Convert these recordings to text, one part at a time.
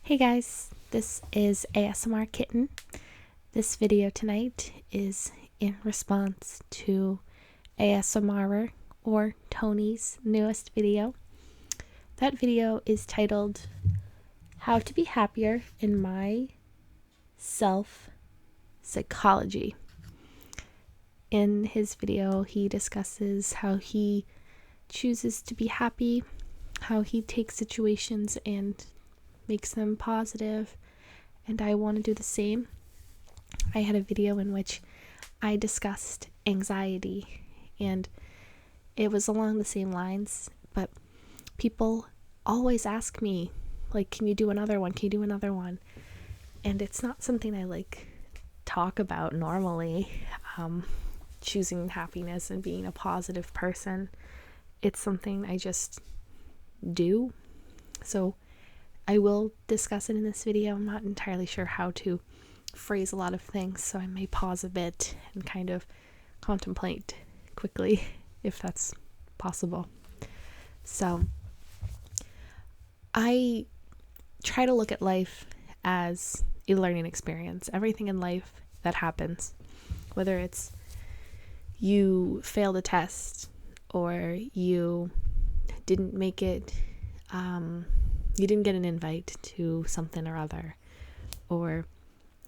Hey guys, this is ASMR Kitten. This video tonight is in response to ASMR or Tony's newest video. That video is titled How to Be Happier in My Self-Psychology. In his video, he discusses how he chooses to be happy, how he takes situations and makes them positive, and I want to do the same. I had a video in which I discussed anxiety, and it was along the same lines, but people always ask me, like, can you do another one? Can you do another one? And it's not something I talk about normally, choosing happiness and being a positive person. It's something I just do. So I will discuss it in this video. I'm not entirely sure how to phrase a lot of things, so I may pause a bit and kind of contemplate quickly if that's possible. So I try to look at life as a learning experience. Everything in life that happens, whether it's you failed a test or you didn't make it, you didn't get an invite to something or other, or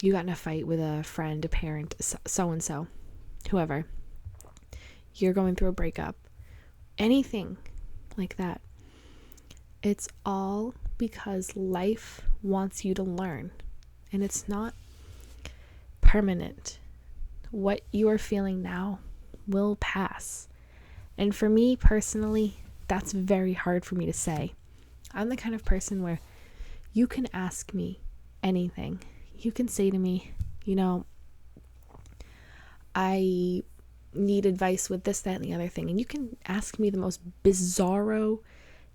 you got in a fight with a friend, a parent, so-and-so, whoever, you're going through a breakup, anything like that. It's all because life wants you to learn, and it's not permanent. What you are feeling now will pass. And for me personally, that's very hard for me to say. I'm the kind of person where you can ask me anything. You can say to me, I need advice with this, that, and the other thing. And you can ask me the most bizarro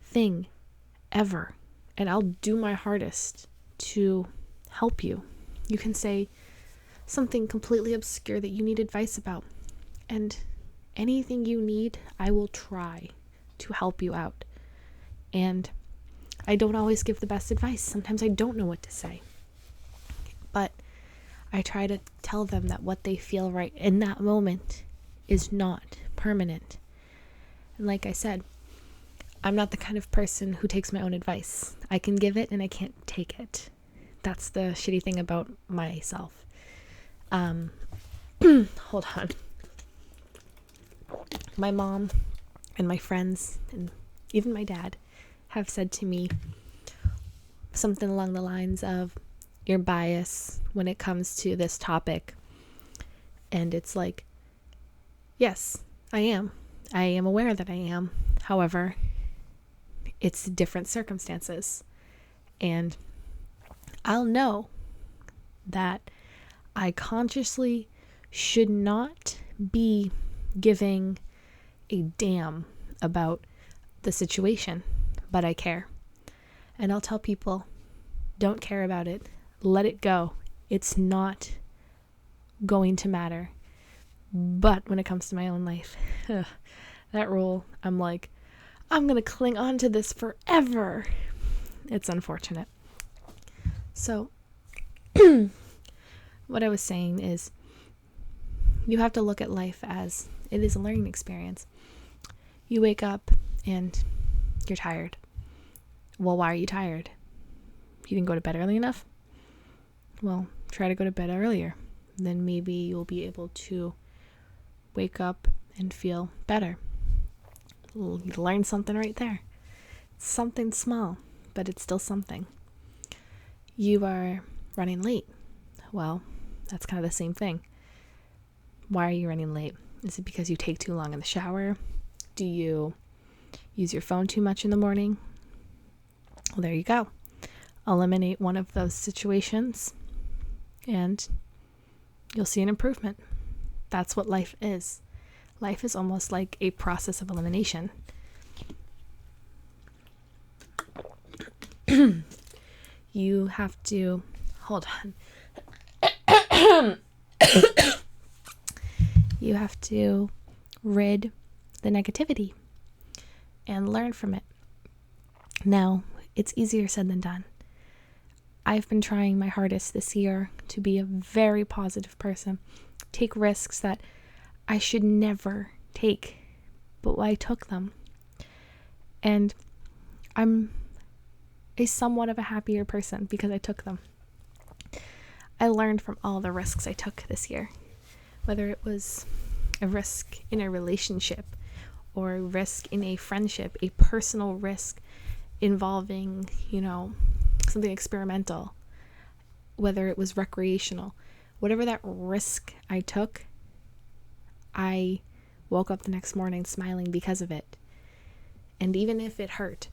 thing ever, and I'll do my hardest to help you. You can say something completely obscure that you need advice about, and anything you need, I will try to help you out. And I don't always give the best advice. Sometimes I don't know what to say. But I try to tell them that what they feel right in that moment is not permanent. And like I said, I'm not the kind of person who takes my own advice. I can give it and I can't take it. That's the shitty thing about myself. Hold on. My mom and my friends and even my dad have said to me something along the lines of, you're biased when it comes to this topic. And it's like, yes, I am. I am aware that I am. However, it's different circumstances. And I'll know that I consciously should not be giving a damn about the situation, but I care. And I'll tell people, don't care about it. Let it go. It's not going to matter. But when it comes to my own life, that rule, I'm like, I'm going to cling on to this forever. It's unfortunate. So what I was saying is, you have to look at life as it is a learning experience. You wake up and you're tired. Well, why are you tired? You didn't go to bed early enough? Well, try to go to bed earlier. Then maybe you'll be able to wake up and feel better. You learn something right there. It's something small, but it's still something. You are running late. Well, that's kind of the same thing. Why are you running late? Is it because you take too long in the shower? Do you use your phone too much in the morning? Well, there you go. Eliminate one of those situations and you'll see an improvement. That's what life is. Life is almost like a process of elimination. You have to, hold on. You have to rid the negativity and learn from it. Now, it's easier said than done. I've been trying my hardest this year to be a very positive person, take risks that I should never take, but I took them. And I'm a somewhat of a happier person because I took them. I learned from all the risks I took this year, whether it was a risk in a relationship or a risk in a friendship, a personal risk involving, something experimental, whether it was recreational, whatever that risk I took, I woke up the next morning smiling because of it. And even if it hurt,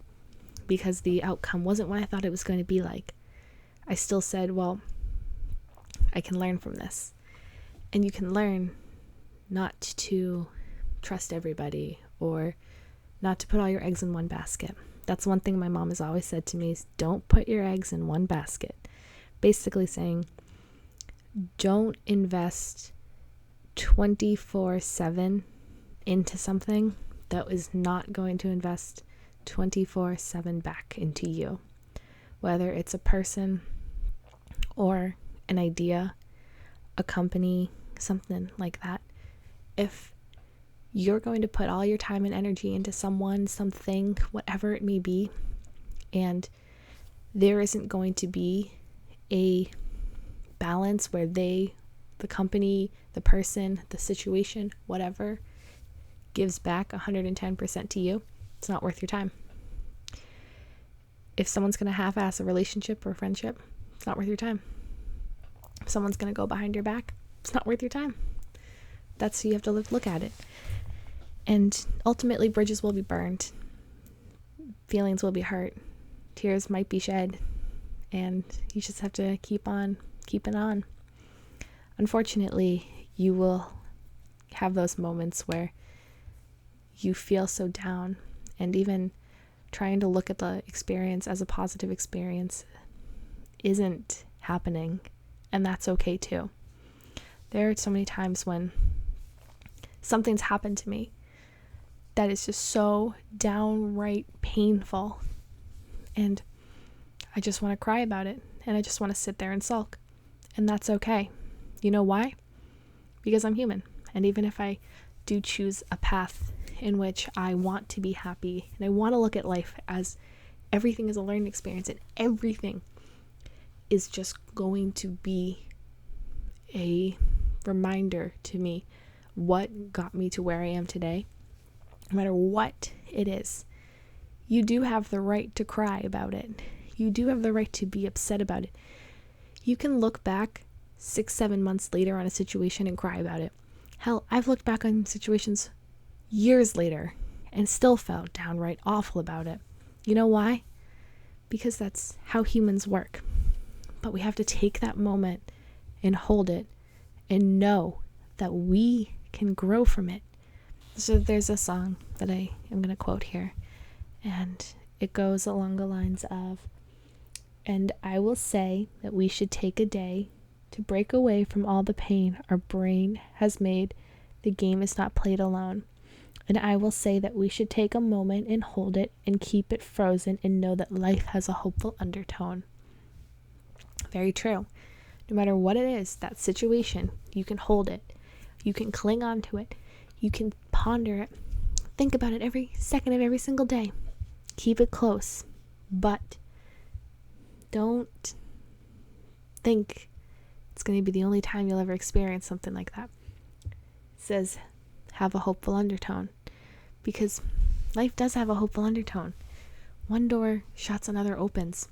because the outcome wasn't what I thought it was going to be like, I still said, well, I can learn from this. And you can learn not to trust everybody or not to put all your eggs in one basket. That's one thing my mom has always said to me is don't put your eggs in one basket. Basically saying, don't invest 24/7 into something that is not going to invest 24/7 back into you. Whether it's a person or an idea, a company, something like that. If you're going to put all your time and energy into someone, something, whatever it may be, and there isn't going to be a balance where the company, the person, the situation, whatever, gives back 110% to you, it's not worth your time. If someone's going to half-ass a relationship or a friendship, it's not worth your time. If someone's going to go behind your back, it's not worth your time. That's how you have to look at it. And ultimately, bridges will be burned. Feelings will be hurt. Tears might be shed. And you just have to keep on keeping on. Unfortunately, you will have those moments where you feel so down, and even trying to look at the experience as a positive experience isn't happening, and that's okay too. There are so many times when something's happened to me that is just so downright painful, and I just want to cry about it, and I just want to sit there and sulk, and that's okay. You know why? Because I'm human, and even if I do choose a path in which I want to be happy, and I want to look at life as everything is a learning experience, and everything is just going to be a reminder to me what got me to where I am today, no matter what it is. You do have the right to cry about it. You do have the right to be upset about it. You can look back 6-7 months later on a situation and cry about it. Hell, I've looked back on situations years later and still felt downright awful about it. You know why? Because that's how humans work. But we have to take that moment and hold it and know that we can grow from it. So there's a song that I am going to quote here, and it goes along the lines of, "And I will say that we should take a day to break away from all the pain our brain has made. The game is not played alone. And I will say that we should take a moment and hold it and keep it frozen and know that life has a hopeful undertone." Very true. No matter what it is, that situation, you can hold it. You can cling on to it. You can ponder it. Think about it every second of every single day. Keep it close. But don't think it's going to be the only time you'll ever experience something like that. It says, have a hopeful undertone. Because life does have a hopeful undertone. One door shuts, another opens.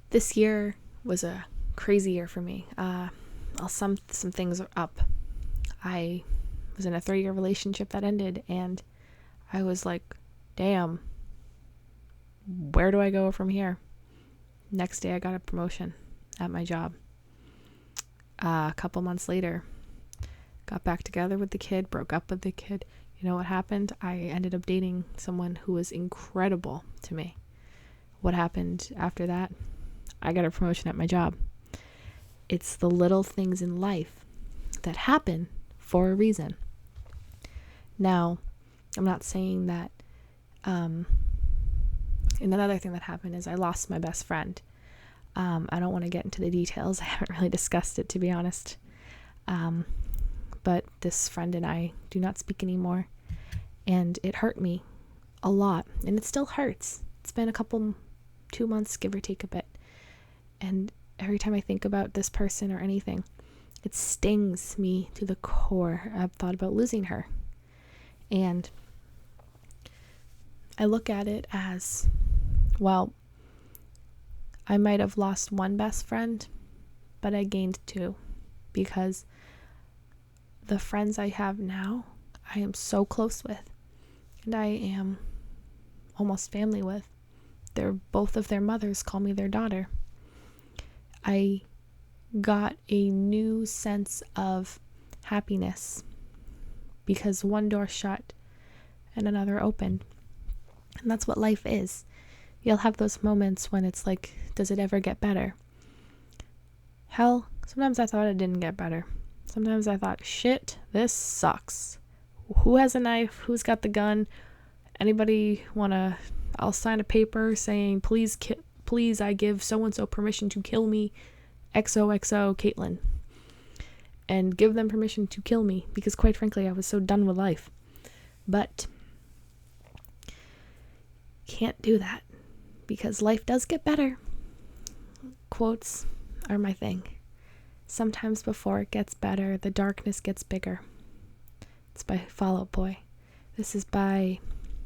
This year was a crazy year for me. Some things are up. I was in a 3-year relationship that ended, and I was like, damn, where do I go from here? Next day I got a promotion at my job. A couple months later, got back together with the kid, broke up with the kid. You know what happened? I ended up dating someone who was incredible to me. What happened after that? I got a promotion at my job. It's the little things in life that happen for a reason. Now, I'm not saying that And another thing that happened is I lost my best friend. I don't want to get into the details. I haven't really discussed it, to be honest. But this friend and I do not speak anymore. And it hurt me a lot. And it still hurts. It's been 2 months, give or take a bit. And every time I think about this person or anything, it stings me to the core. I've thought about losing her. And I look at it as, well, I might have lost one best friend, but I gained 2, because the friends I have now, I am so close with, and I am almost family with. Both of their mothers call me their daughter. I got a new sense of happiness because one door shut and another opened. And that's what life is. You'll have those moments when it's like, does it ever get better? Hell, sometimes I thought it didn't get better. Sometimes I thought, shit, this sucks. Who has a knife? Who's got the gun? Anybody wanna, I'll sign a paper saying, please, I give so-and-so permission to kill me, XOXO Caitlin. And give them permission to kill me, because quite frankly, I was so done with life. But can't do that, because life does get better. Quotes are my thing. Sometimes before it gets better, the darkness gets bigger. It's by Fall Out Boy. This is by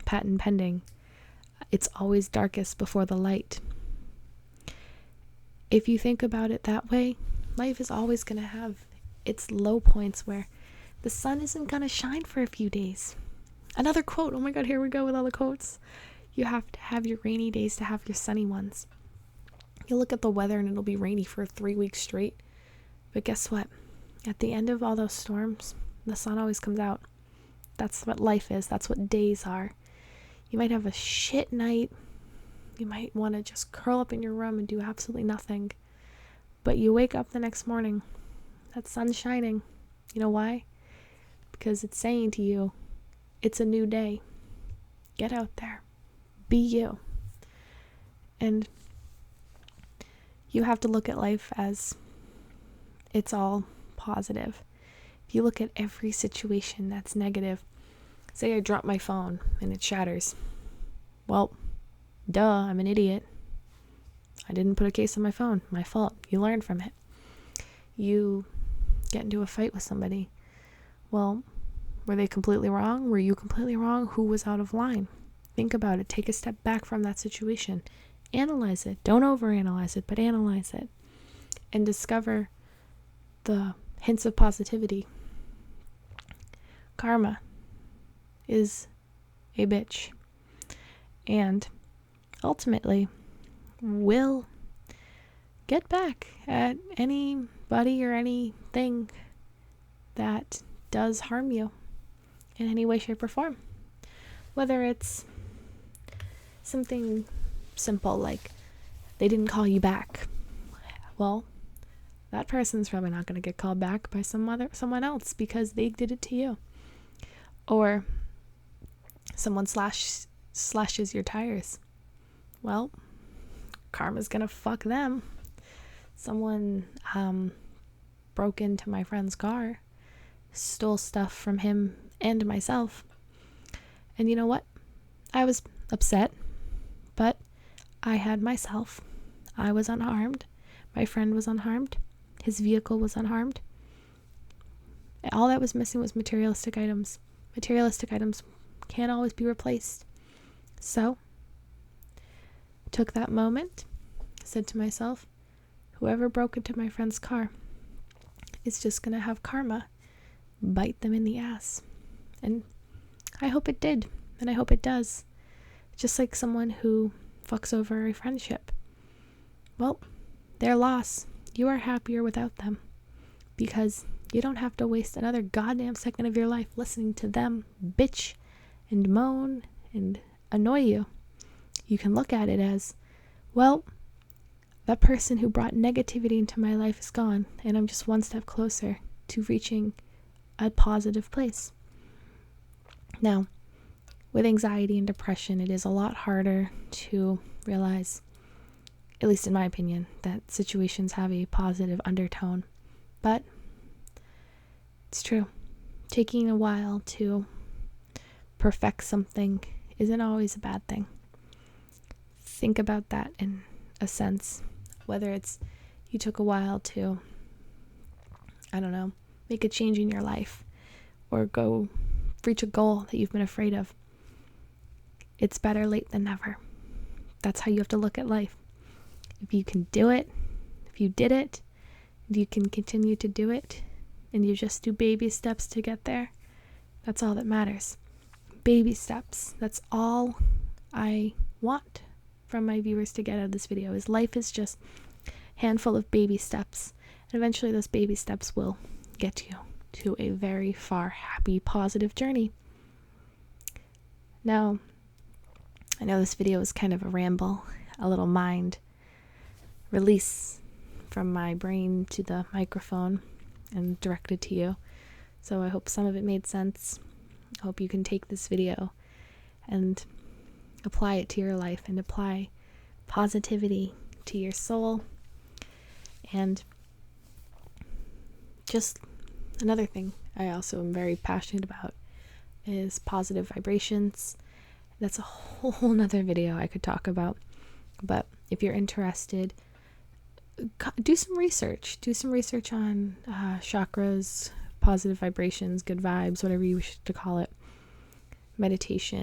Patent Pending. It's always darkest before the light. If you think about it that way, life is always going to have its low points where the sun isn't going to shine for a few days. Another quote. Oh my God, here we go with all the quotes. You have to have your rainy days to have your sunny ones. You'll look at the weather and it'll be rainy for 3 weeks straight. But guess what? At the end of all those storms, the sun always comes out. That's what life is. That's what days are. You might have a shit night. You might want to just curl up in your room and do absolutely nothing. But you wake up the next morning, that sun's shining. You know why? Because it's saying to you, it's a new day. Get out there. Be you. And you have to look at life as it's all positive. If you look at every situation that's negative, say I drop my phone and it shatters. Well, duh, I'm an idiot. I didn't put a case on my phone. My fault. You learn from it. You get into a fight with somebody. Well, were they completely wrong? Were you completely wrong? Who was out of line? Think about it. Take a step back from that situation. Analyze it. Don't overanalyze it, but analyze it. And discover the hints of positivity. Karma is a bitch. And ultimately will get back at anybody or anything that does harm you in any way, shape, or form. Whether it's something simple like they didn't call you back. Well, that person's probably not going to get called back by someone else because they did it to you. Or someone slashes your tires. Well, karma's going to fuck them. Someone broke into my friend's car, stole stuff from him and myself. And you know what? I was upset, but I had myself. I was unharmed. My friend was unharmed. His vehicle was unharmed. All that was missing was materialistic items. Materialistic items can't always be replaced. So, took that moment, said to myself, whoever broke into my friend's car is just going to have karma bite them in the ass. And I hope it did, and I hope it does. Just like someone who fucks over a friendship. Well, their loss. You are happier without them because you don't have to waste another goddamn second of your life listening to them bitch and moan and annoy you. You can look at it as, well, that person who brought negativity into my life is gone, and I'm just one step closer to reaching a positive place. Now, with anxiety and depression, it is a lot harder to realize, at least in my opinion, that situations have a positive undertone. But it's true. Taking a while to perfect something isn't always a bad thing. Think about that in a sense. Whether it's you took a while to, I don't know, make a change in your life or go reach a goal that you've been afraid of. It's better late than never. That's how you have to look at life. If you can do it, if you did it, if you can continue to do it, and you just do baby steps to get there, that's all that matters. Baby steps. That's all I want from my viewers to get out of this video, is life is just a handful of baby steps. And eventually those baby steps will get you to a very far, happy, positive journey. Now, I know this video is kind of a ramble, a little mind release from my brain to the microphone and directed to you. So I hope some of it made sense. I hope you can take this video and apply it to your life and apply positivity to your soul. And just another thing I also am very passionate about is positive vibrations. That's a whole nother video I could talk about. But if you're interested, do some research. Do some research on chakras, positive vibrations, good vibes, whatever you wish to call it, meditation.